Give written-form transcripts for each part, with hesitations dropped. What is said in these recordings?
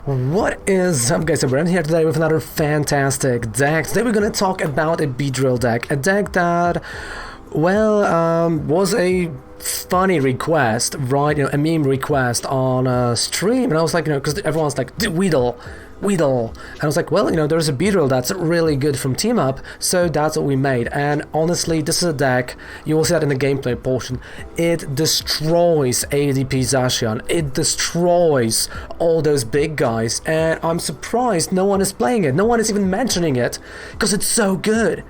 What is up, guys? So we're here today with another fantastic deck. Today we're going to talk about a Beedrill deck. A deck that, well, was a funny request, right? You know, a meme request on stream. And I was like, you know, because everyone's like, Weedle. And I was like, well, you know, there's a Beedrill that's really good from Team Up, so that's what we made. And honestly, this is a deck, you will see that in the gameplay portion, it destroys ADP Zacian, it destroys all those big guys, and I'm surprised no one is playing it, no one is even mentioning it, because it's so good.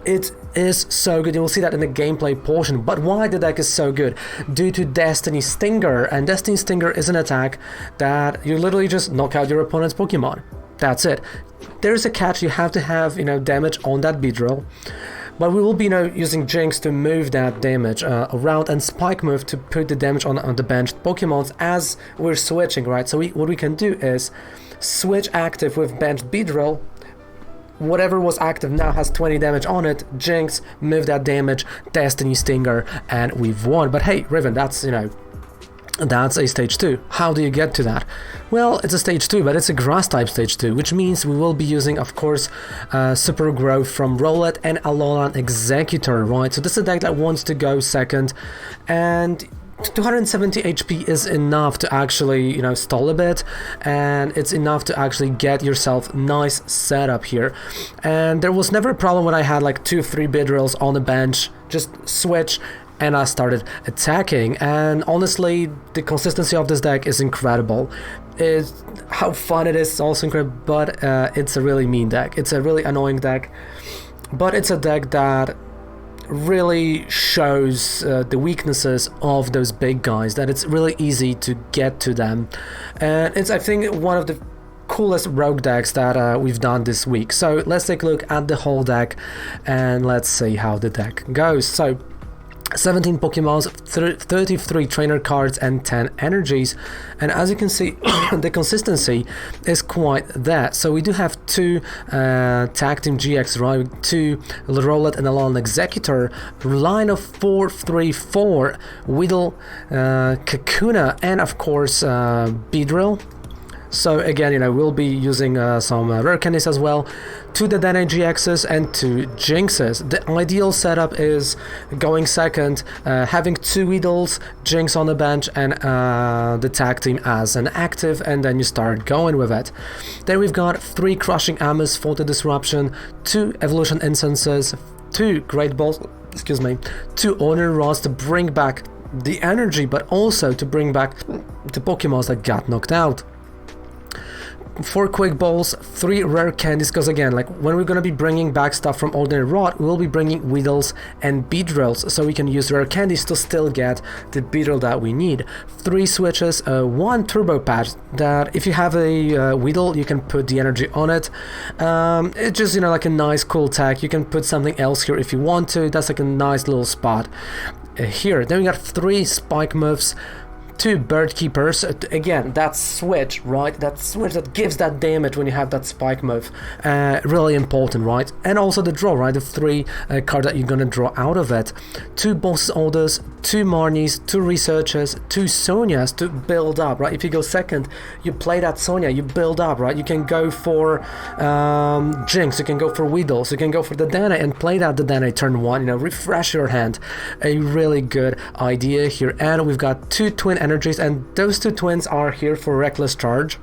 It is so good. You will see that in the gameplay portion. But why the deck is so good? Due to Destiny Stinger. And Destiny Stinger is an attack that you literally just knock out your opponent's Pokemon. That's it. There's a catch. You have to have, you know, damage on that Beedrill. But we will be, you know, using Jinx to move that damage around, and Spike Move to put the damage on the benched Pokemons as we're switching, right? So what we can do is switch active with benched Beedrill. Whatever was active now has 20 damage on it. Jinx, move that damage, Destiny Stinger, and we've won. But hey, Riven, that's, you know, that's a stage 2. How do you get to that? Well, it's a stage 2, but it's a grass type stage 2, which means we will be using, of course, Super Growth from Rowlet and Alolan Executor, right? So this is a deck that wants to go second, and 270 HP is enough to actually, you know, stall a bit, and it's enough to actually get yourself nice setup here. And there was never a problem when I had like 2-3 Beedrills on the bench, just switch and I started attacking. And honestly, the consistency of this deck is incredible. How fun it is also incredible, but it's a really mean deck. It's a really annoying deck, but it's a deck that really shows the weaknesses of those big guys, that it's really easy to get to them, and it's, I think, one of the coolest rogue decks that we've done this week. So let's take a look at the whole deck and let's see how the deck goes. So 17 Pokemons, 33 trainer cards, and 10 energies. And as you can see, the consistency is quite there. So we do have 2 Tag Team GX, right? 2 Rowlet and Alolan Executor, line of 4-3-4, Weedle, Kakuna, and of course Beedrill. So again, you know, we'll be using some rare candies as well, 2 Dedenne GXs and 2 Jinxes. The ideal setup is going second, having 2 Weedles, Jinx on the bench, and the tag team as an active, and then you start going with it. Then we've got 3 Crushing Amos for the disruption, 2 Evolution Incenses, 2 Great Balls, 2 Honor Rods to bring back the energy, but also to bring back the Pokemons that got knocked out. 4 Quick Balls, 3 rare candies, because again, like when we're going to be bringing back stuff from Ordinary Rod, we'll be bringing Weedles and Beedrills, so we can use rare candies to still get the Beedrill that we need. 3 switches, 1 Turbo Patch, that if you have a Weedle, you can put the energy on it. It's just, you know, like a nice cool tag. You can put something else here if you want to. That's like a nice little spot here. Then we got 3 Spike Moves, 2 Bird Keepers, again, that switch, right? That switch that gives that damage when you have that Spike Move. Really important, right? And also the draw, right? The 3 cards that you're gonna draw out of it. 2 Boss Orders, 2 Marnies, 2 Researchers, 2 Sonias to build up, right? If you go second, you play that Sonia, you build up, right? You can go for Jinx, you can go for Weedles, you can go for the Dedenne and play that Dedenne turn 1, you know, refresh your hand. A really good idea here. And we've got 2 Twin Energies, and those 2 twins are here for Reckless Charge,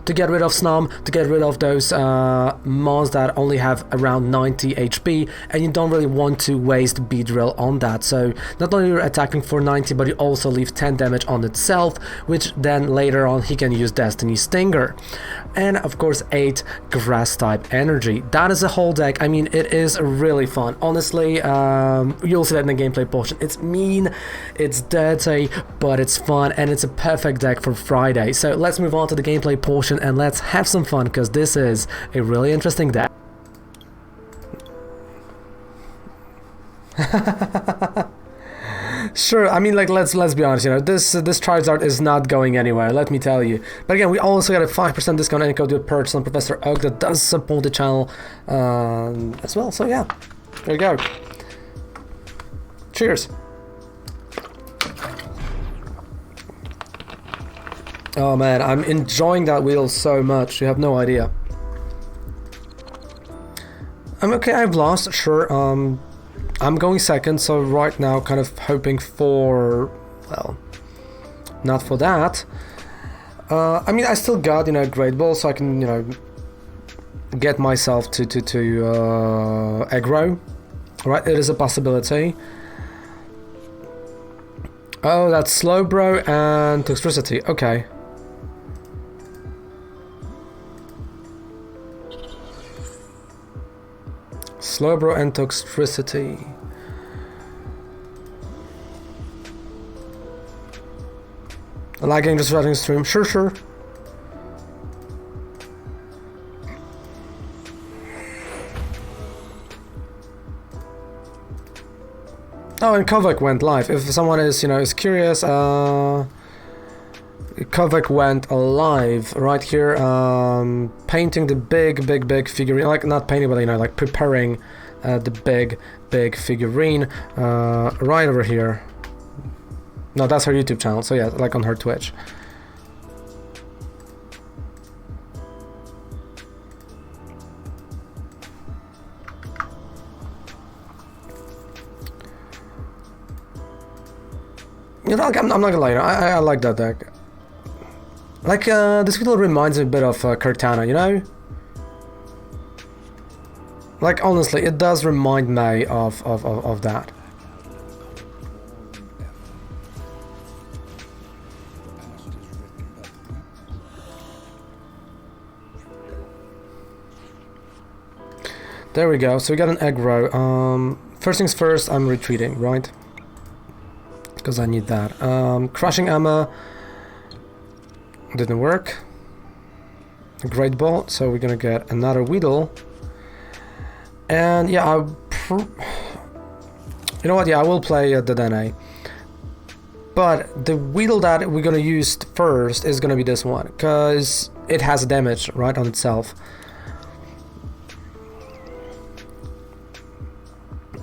to get rid of Snom, to get rid of those mons that only have around 90 HP, and you don't really want to waste Beedrill on that. So not only you're attacking for 90, but you also leave 10 damage on itself, which then later on he can use Destiny Stinger. And of course 8 grass type energy. That is a whole deck. I mean, it is really fun. Honestly, you'll see that in the gameplay portion. It's mean, it's dirty, but it's fun, and it's a perfect deck for Friday. So let's move on to the gameplay portion and let's have some fun, because this is a really interesting deck. Sure, I mean, like, let's be honest, you know, this Charizard is not going anywhere, let me tell you. But again, we also got a 5% discount and code with purchase on Professor Oak that does support the channel as well. So yeah, there you go. Cheers. Oh man, I'm enjoying that wheel so much, you have no idea. I'm okay, I've lost, sure, I'm going second, so right now kind of hoping for, well, not for that. I mean, I still got, you know, great ball, so I can, you know, get myself to EggRow. Right, it is a possibility. Oh, that's slow bro and toxicity, okay. Slowbro and toxicity. Lagging, just starting stream. Sure. Oh, and Kovac went live. If someone is, you know, is curious, Kovac went live right here, painting the big figurine, like not painting, but you know, like preparing the big figurine right over here. No, that's her YouTube channel, so yeah, like on her Twitch. You know, I'm not gonna lie, I like that deck. Like, this little reminds me a bit of Cortana, you know? Like, honestly, it does remind me of that. There we go, so we got an EggRow. First things first, I'm retreating, right? Because I need that. Crushing Ammo didn't work. Great ball, so we're gonna get another Weedle. And yeah, you know what, yeah, I will play the Dene. But the Weedle that we're gonna use first is gonna be this one, because it has damage, right, on itself.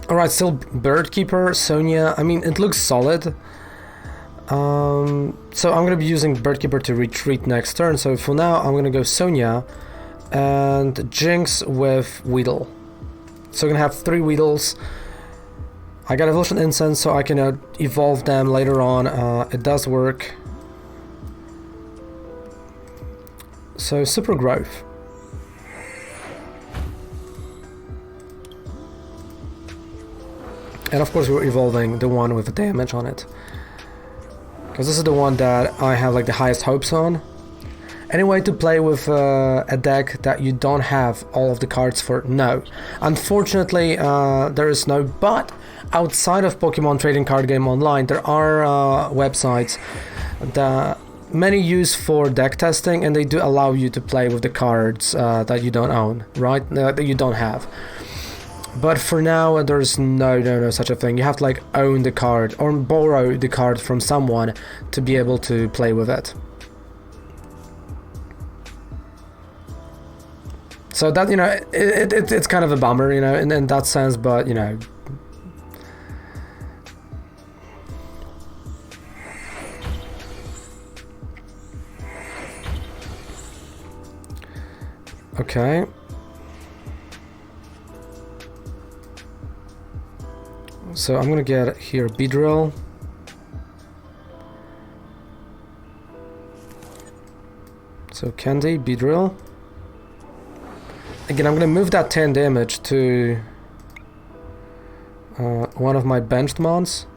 Alright, still Birdkeeper, Sonia, I mean, it looks solid. So I'm gonna be using Birdkeeper to retreat next turn, so for now I'm gonna go Sonia and Jinx with Weedle. So I'm gonna have 3 Weedles. I got Evolution Incense, so I can evolve them later on. It does work. So Super Growth. And of course we're evolving the one with the damage on it, because this is the one that I have like the highest hopes on. Anyway, to play with a deck that you don't have all of the cards for, no. Unfortunately, there is no, but outside of Pokemon Trading Card Game Online, there are websites that many use for deck testing, and they do allow you to play with the cards that you don't own, right? That you don't have. But for now, there's no such a thing. You have to like own the card or borrow the card from someone to be able to play with it. So that, you know, it's kind of a bummer, you know, in that sense, but, you know. Okay. So I'm gonna get here Beedrill. So Candy, Beedrill. Again, I'm gonna move that 10 damage to one of my benched mons.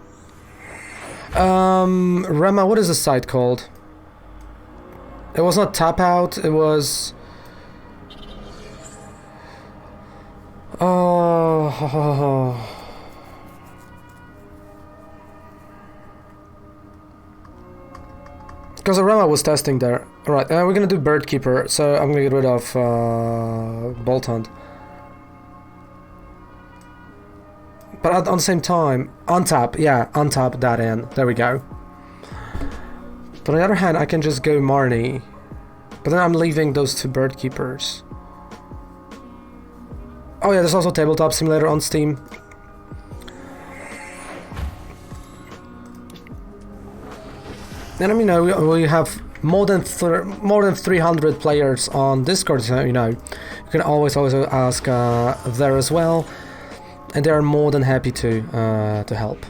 Rema, what is the site called? It was not Tap Out, it was... Oh... Because Rema was testing there. Alright, we're gonna do Birdkeeper, so I'm gonna get rid of Bolt Hunt. But at the same time, untap, yeah, untap that in. There we go. But on the other hand, I can just go Marnie. But then I'm leaving those 2 Birdkeepers. Oh yeah, there's also Tabletop Simulator on Steam. And I mean, we have more than 300 players on Discord, so, you know, you can always ask there as well, and they are more than happy to help.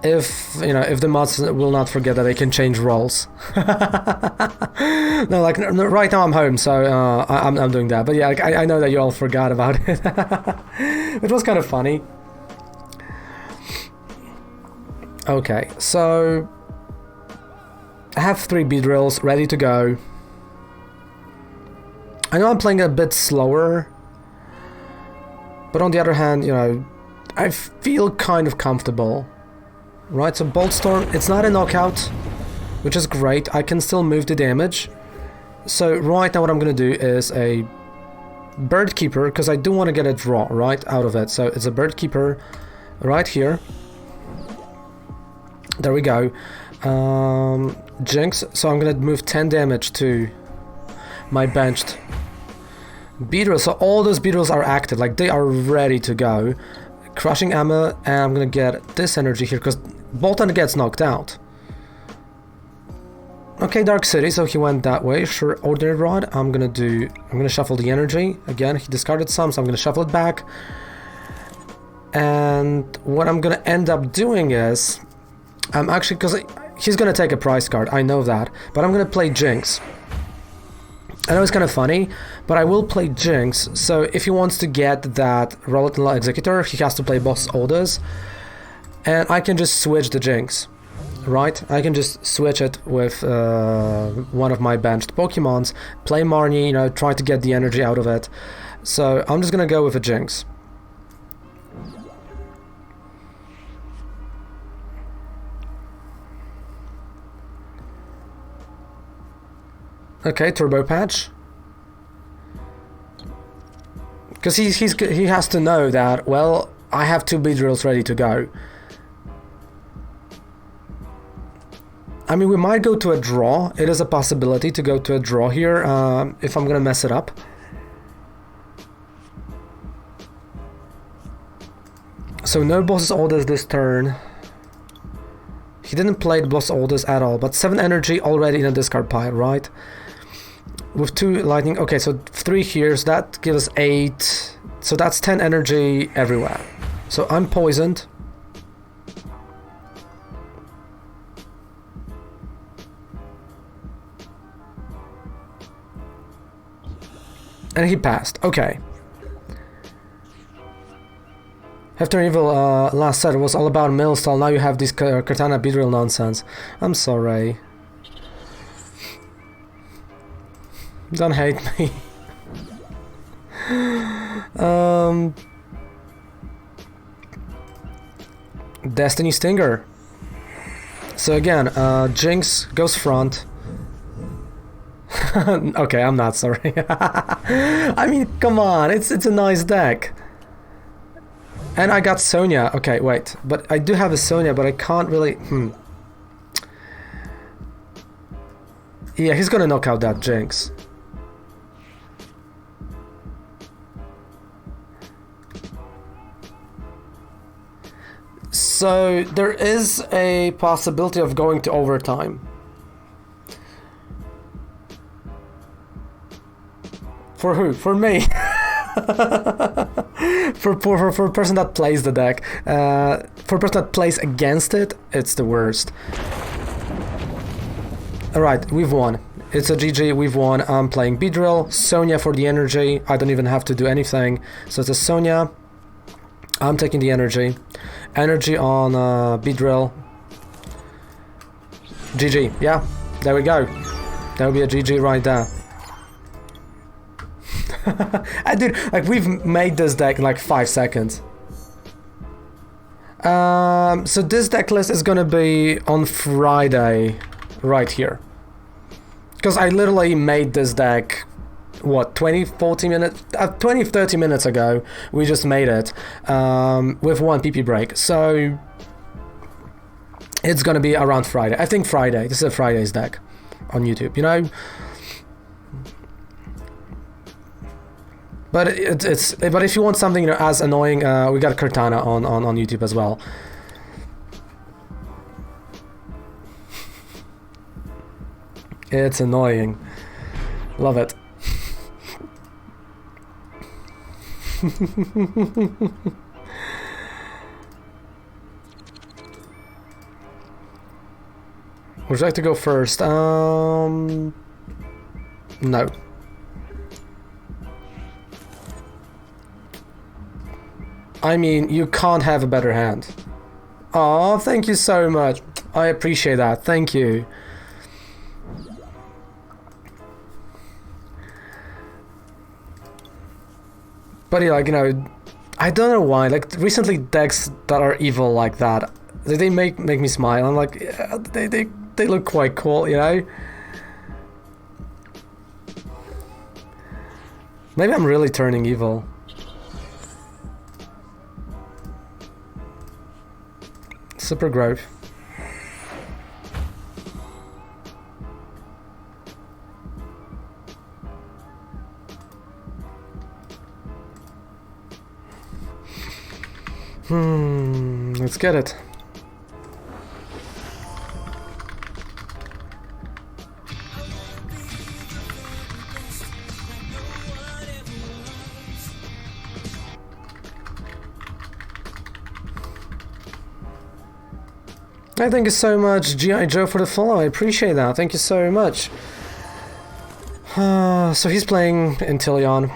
If, you know, if the mods will not forget that they can change roles. No, like, right now I'm home, so I'm doing that. But yeah, like, I know that you all forgot about it. It was kind of funny. Okay, so I have 3 Beedrills ready to go. I know I'm playing a bit slower, but on the other hand, you know, I feel kind of comfortable. Right, so Bolt Storm, it's not a knockout, which is great. I can still move the damage. So right now what I'm gonna do is a Bird Keeper, because I do want to get a draw right out of it. So it's a Bird Keeper right here. There we go. Jinx, so I'm gonna move 10 damage to my benched Beedrill. So all those Beedrills are active, like they are ready to go. Crushing Ammo, and I'm gonna get this energy here, because Bolton gets knocked out. Okay, Dark City, so he went that way. Sure, Ordinary Rod, I'm gonna shuffle the energy. Again, he discarded some, so I'm gonna shuffle it back. And what I'm gonna end up doing is, I'm actually, because he's gonna take a prize card, I know that, but I'm gonna play Jinx. I know it's kind of funny, but I will play Jinx, so if he wants to get that Relatinal Executor, he has to play Boss Orders, and I can just switch the Jinx, right? I can just switch it with one of my benched Pokemons, play Marnie, you know, try to get the energy out of it, so I'm just gonna go with a Jinx. Okay, Turbo Patch. Because he has to know that, well, I have 2 Beedrills ready to go. I mean, we might go to a draw. It is a possibility to go to a draw here, if I'm gonna mess it up. So no Boss Orders this turn. He didn't play the Boss Orders at all, but 7 energy already in a discard pile, right? With 2 lightning, okay, so 3 here, so that gives us 8, so that's 10 energy everywhere. So I'm poisoned. And he passed, okay. After Evil last set was all about Millstall, now you have this Katana Beedrill nonsense. I'm sorry. Don't hate me. Destiny Stinger. So again, Jinx goes front. Okay, I'm not sorry. I mean, come on, it's a nice deck. And I got Sonya. Okay, wait, but I do have a Sonya, but I can't really. Yeah, he's gonna knock out that Jinx. So there is a possibility of going to overtime. For who? For me. for a person that plays the deck. For a person that plays against it, it's the worst. Alright, we've won. It's a GG, we've won. I'm playing Beedrill, Sonya for the energy. I don't even have to do anything. So it's a Sonya. I'm taking the energy. Energy on Beedrill. GG, yeah, there we go. That would be a GG right there. Dude, like, we've made this deck in like 5 seconds. So this deck list is gonna be on Friday, right here. Because I literally made this deck, what, 20-30 minutes ago. We just made it with 1 PP break. So it's gonna be around Friday. I think Friday. This is a Friday's deck on YouTube, you know. But but if you want something, you know, as annoying, we got Cortana on YouTube as well. It's annoying. Love it. Would you like to go first? No. I mean, you can't have a better hand. Oh, thank you so much. I appreciate that. Thank you. But yeah, like, you know, I don't know why. Like, recently decks that are evil like that, they make me smile. I'm like, yeah, they look quite cool, you know? Maybe I'm really turning evil. Super growth. Let's get it. Thank you so much, G.I. Joe, for the follow. I appreciate that. Thank you so much. So he's playing Inteleon.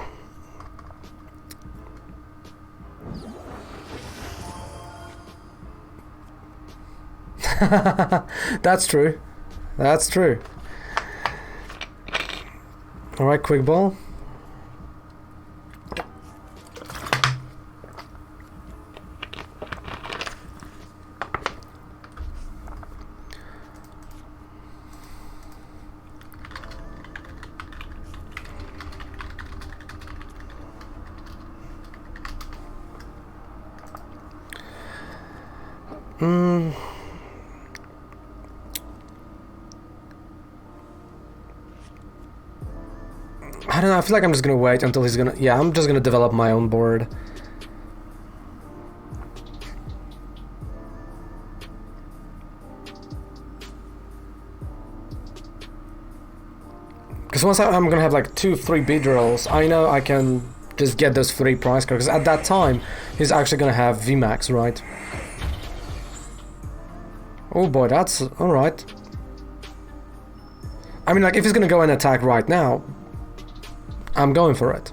That's true. That's true. Alright, quick ball. I don't know, I feel like I'm just gonna wait until he's gonna... Yeah, I'm just gonna develop my own board. Because once I'm gonna have like 2-3 Beedrills, I know I can just get those 3 prize cards. Because at that time, he's actually gonna have VMAX, right? Oh boy, that's alright. I mean, like, if he's gonna go and attack right now, I'm going for it.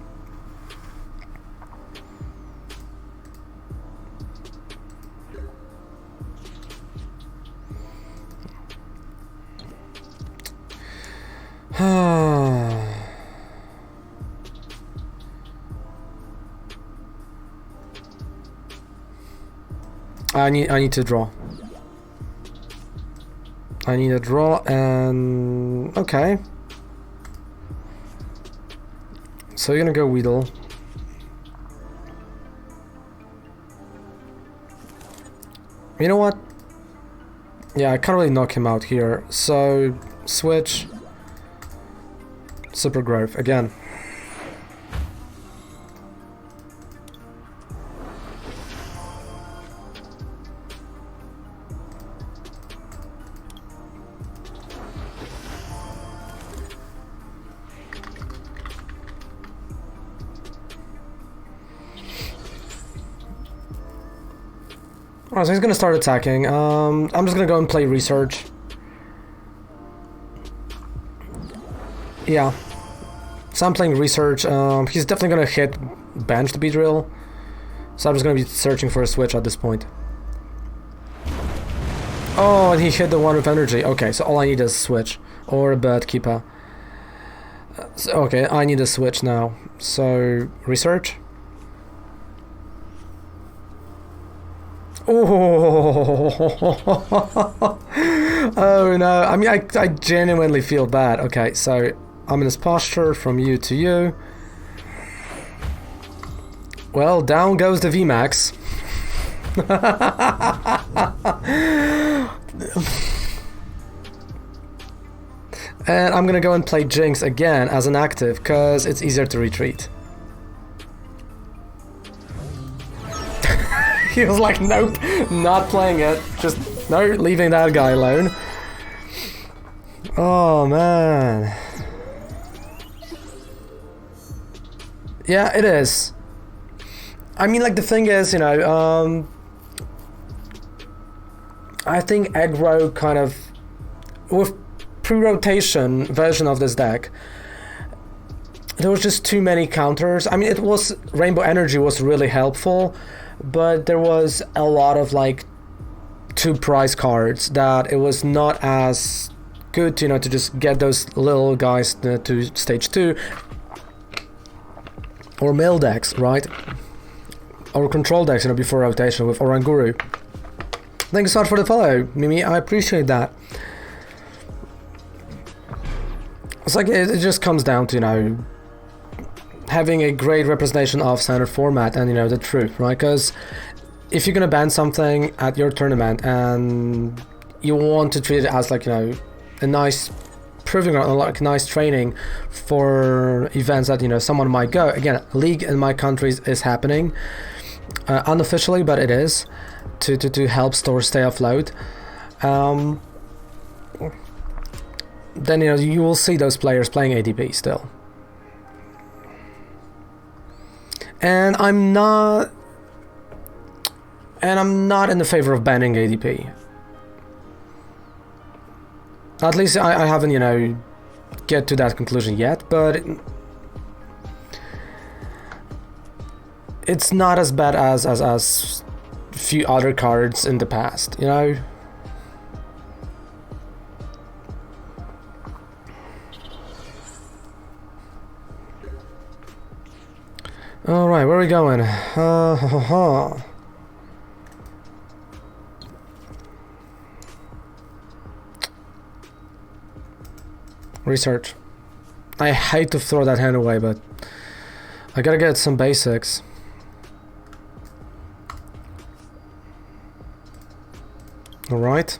I need to draw. I need a draw and... okay. So you're gonna go Weedle. You know what? Yeah, I can't really knock him out here. So, switch. Super growth again. Alright, so he's gonna start attacking. I'm just gonna go and play research. Yeah. So I'm playing research. He's definitely gonna hit bench the Beedrill. So I'm just gonna be searching for a switch at this point. Oh, and he hit the one with energy. Okay, so all I need is a switch. Or a bird keeper. So, okay, I need a switch now. So, research. Oh, oh no, I mean, I genuinely feel bad. Okay, so I'm in this posture from you to you. Well, down goes the VMAX. And I'm gonna go and play Jinx again as an active, because it's easier to retreat. He was like, nope, not playing it. Just, no, leaving that guy alone. Oh man. Yeah, it is. I mean, like, the thing is, you know, I think EggRow kind of, with pre-rotation version of this deck, there was just too many counters. I mean, it was, Rainbow Energy was really helpful, but there was a lot of, like, 2 prize cards that it was not as good, you know, to just get those little guys to stage 2. Or mill decks, right? Or control decks, you know, before rotation with Oranguru. Thank you so much for the follow, Mimi. I appreciate that. It's like, it just comes down to, you know, having a great representation of standard format and, you know, the truth, right? Because if you're gonna ban something at your tournament and you want to treat it as, like, you know, a nice proving ground, like nice training for events that, you know, someone might go. Again, League in my countries is happening unofficially, but it is to help stores stay afloat. Then, you know, you will see those players playing ADP still. And I'm not in the favor of banning ADP. At least I haven't, you know, get to that conclusion yet, but it's not as bad as a few other cards in the past, you know? Alright, where are we going? Research. I hate to throw that hand away, but I gotta get some basics. Alright.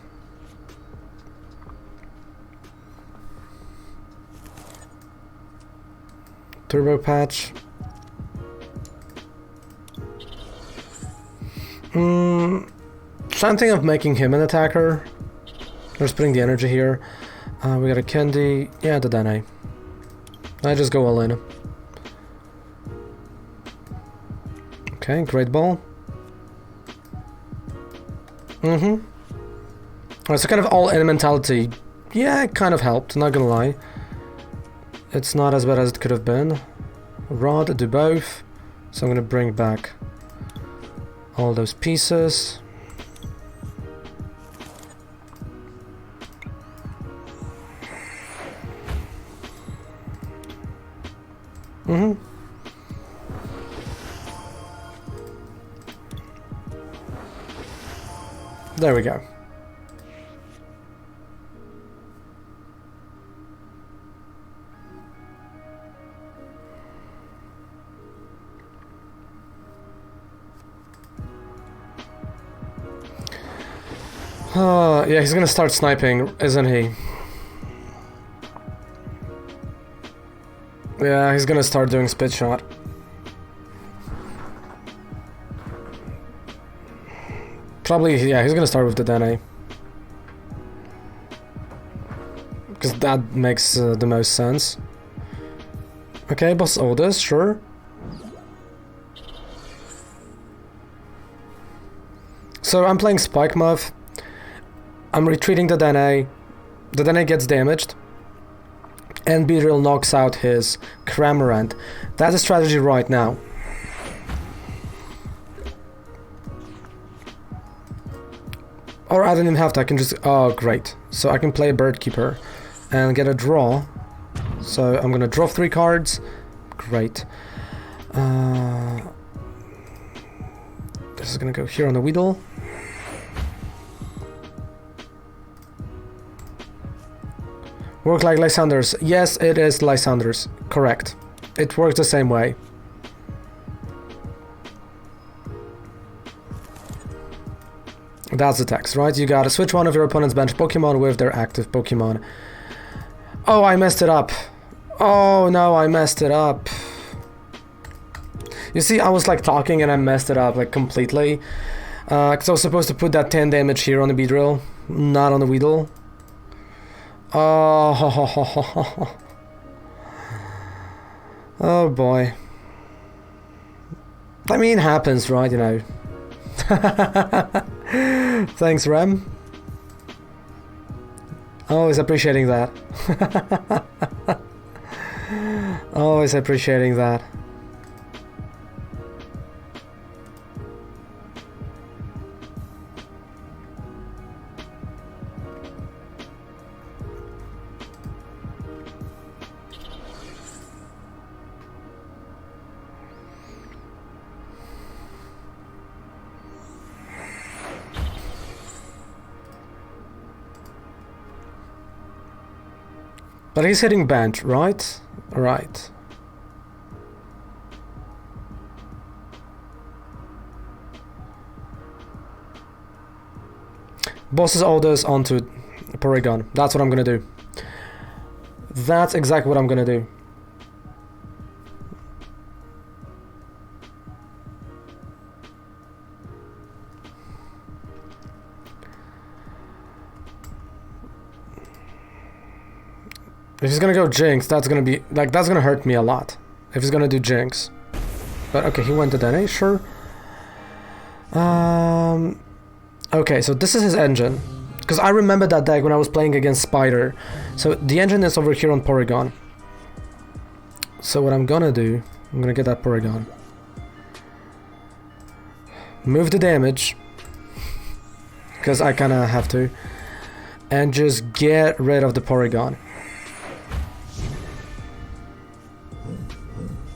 Turbo patch. Something of making him an attacker. Just putting the energy here. We got a candy. Yeah, the Dene. I just go all in. Okay, great ball. Alright, so kind of all in mentality. Yeah, it kind of helped, not gonna lie. It's not as bad as it could have been. Rod, do both. So I'm gonna bring back all those pieces. There we go. Yeah, he's gonna start sniping, isn't he? Yeah, he's gonna start doing spit shot. Probably, yeah, he's gonna start with the Dene. Because that makes the most sense. Okay, boss orders, sure. So I'm playing Spike Muff. I'm retreating the Dene. The Dene gets damaged. And Beedrill knocks out his Cramorant. That's a strategy right now. Or I don't even have to, I can just... Oh, great. So I can play a Bird Keeper and get a draw. So I'm gonna draw 3 cards. Great. This is gonna go here on the Weedle. Work like Lysander's. Yes, it is Lysander's. Correct. It works the same way. That's the text, right? You gotta switch one of your opponent's bench Pokemon with their active Pokemon. Oh, I messed it up. Oh no, I messed it up. You see, I was like talking and I messed it up like completely. Because I was supposed to put that 10 damage here on the Beedrill, not on the Weedle. Oh, oh boy. I mean, it happens, right? You know. Thanks, Rem. Always appreciating that. Always appreciating that. But he's hitting bench, right? Right. Boss's orders onto Porygon. That's what I'm gonna do. That's exactly what I'm gonna do. If he's gonna go Jinx, that's gonna be like, that's gonna hurt me a lot. If he's gonna do Jinx. But okay, he went to Dene, sure. Okay, so this is his engine. Because I remember that deck when I was playing against Spider. So the engine is over here on Porygon. So what I'm gonna do, I'm gonna get that Porygon. Move the damage. Because I kinda have to. And just get rid of the Porygon.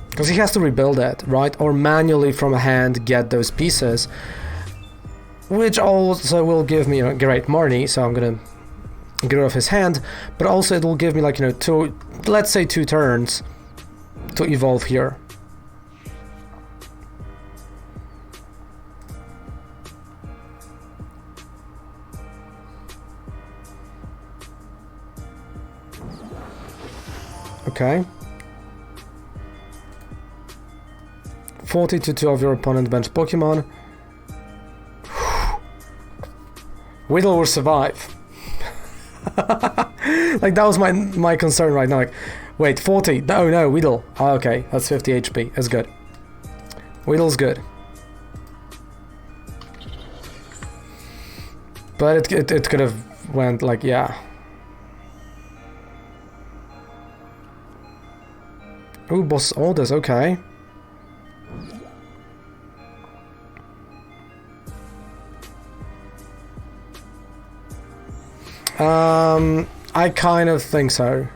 Because he has to rebuild it, right? Or manually from hand get those pieces. Which also will give me a great Marnie, so I'm gonna get rid of his hand. But also it will give me, like, you know, let's say 2 turns to evolve here. Okay. 40 to 2 of your opponent's bench Pokemon. Weedle will survive. Like, that was my concern right now. Like, wait, 40? Oh no, Weedle. Oh, okay, that's 50 HP. That's good. Weedle's good. But it could have went like, yeah. Ooh, boss orders, okay. I kind of think so.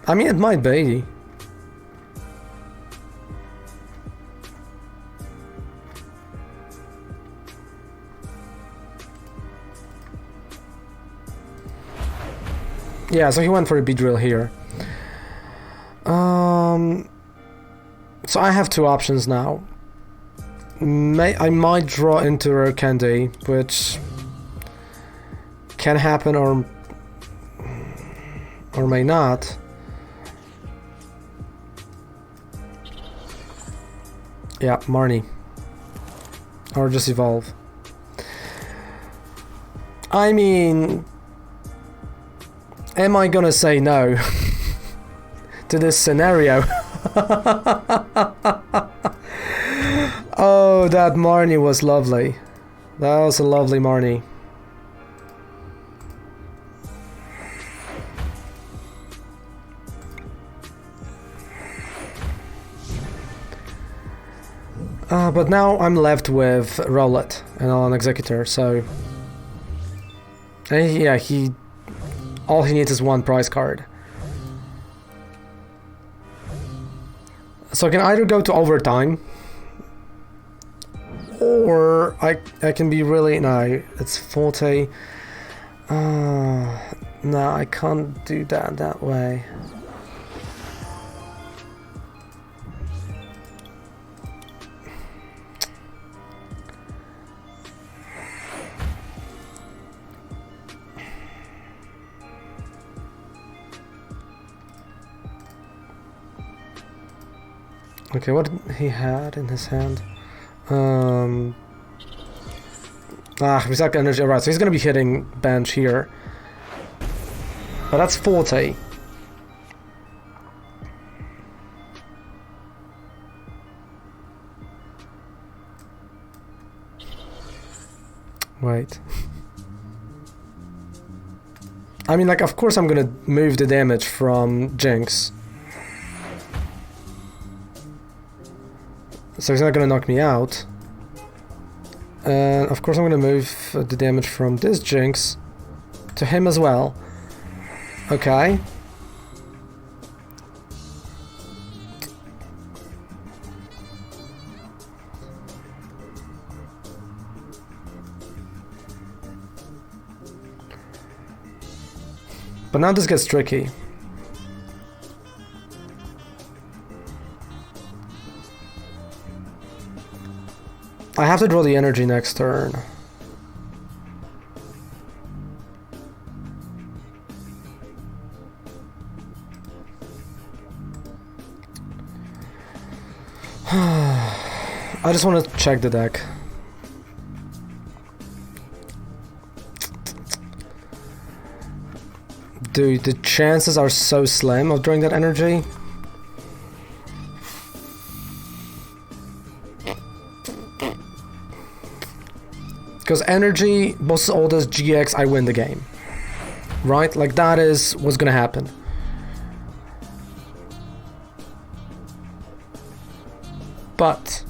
I mean, it might be. Yeah, so he went for a Beedrill here. So I have 2 options now. I might draw into Rare Candy, which can happen or may not. Yeah, Marnie. Or just evolve. I mean, am I gonna say no to this scenario? Oh, that Marnie was lovely. That was a lovely Marnie. But now I'm left with Rowlet and an Executor, so... And yeah, all he needs is 1 prize card. So I can either go to overtime, or I can be really... No, it's 40. No, I can't do that way. Okay, what he had in his hand? Recycle energy, alright, so he's gonna be hitting bench here. But that's 40. Wait. I mean, like, of course I'm gonna move the damage from Jinx. So he's not gonna knock me out. And of course I'm gonna move the damage from this Jinx to him as well. Okay. But now this gets tricky. I have to draw the energy next turn. I just want to check the deck. Dude, the chances are so slim of drawing that energy. Because energy, bosses orders, GX, I win the game. Right? Like, that is what's gonna happen. But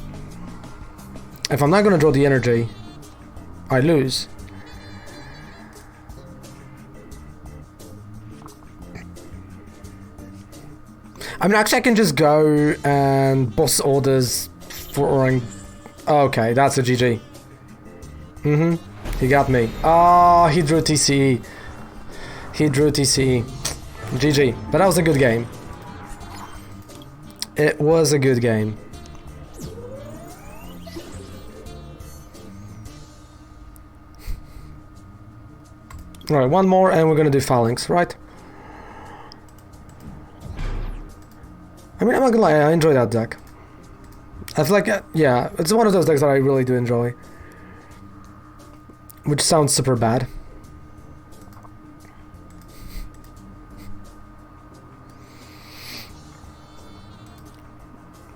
if I'm not gonna draw the energy, I lose. I mean, actually I can just go and boss orders for... Okay, that's a GG. He got me. Oh, he drew TCE. He drew TCE. GG. But that was a good game. It was a good game. Alright, one more and we're gonna do phalanx, right? I mean, I'm not gonna lie, I enjoy that deck. I feel like, yeah, it's one of those decks that I really do enjoy. Which sounds super bad.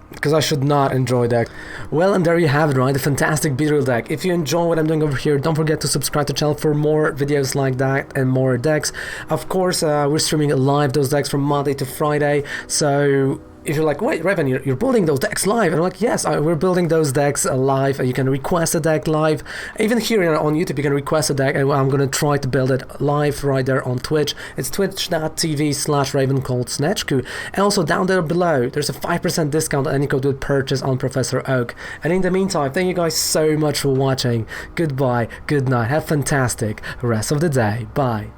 Because I should not enjoy that. Well, and there you have it, right? A fantastic Beedrill deck. If you enjoy what I'm doing over here, don't forget to subscribe to the channel for more videos like that and more decks. Of course, we're streaming live those decks from Monday to Friday, so if you're like, wait, Raven, you're building those decks live, and I'm like, yes, we're building those decks live, and you can request a deck live. Even here on YouTube, you can request a deck, and I'm gonna try to build it live right there on Twitch. It's twitch.tv/RavenColdSnatchku. And also down there below, there's a 5% discount on any code with purchase on Professor Oak. And in the meantime, thank you guys so much for watching. Goodbye, good night, have a fantastic rest of the day. Bye.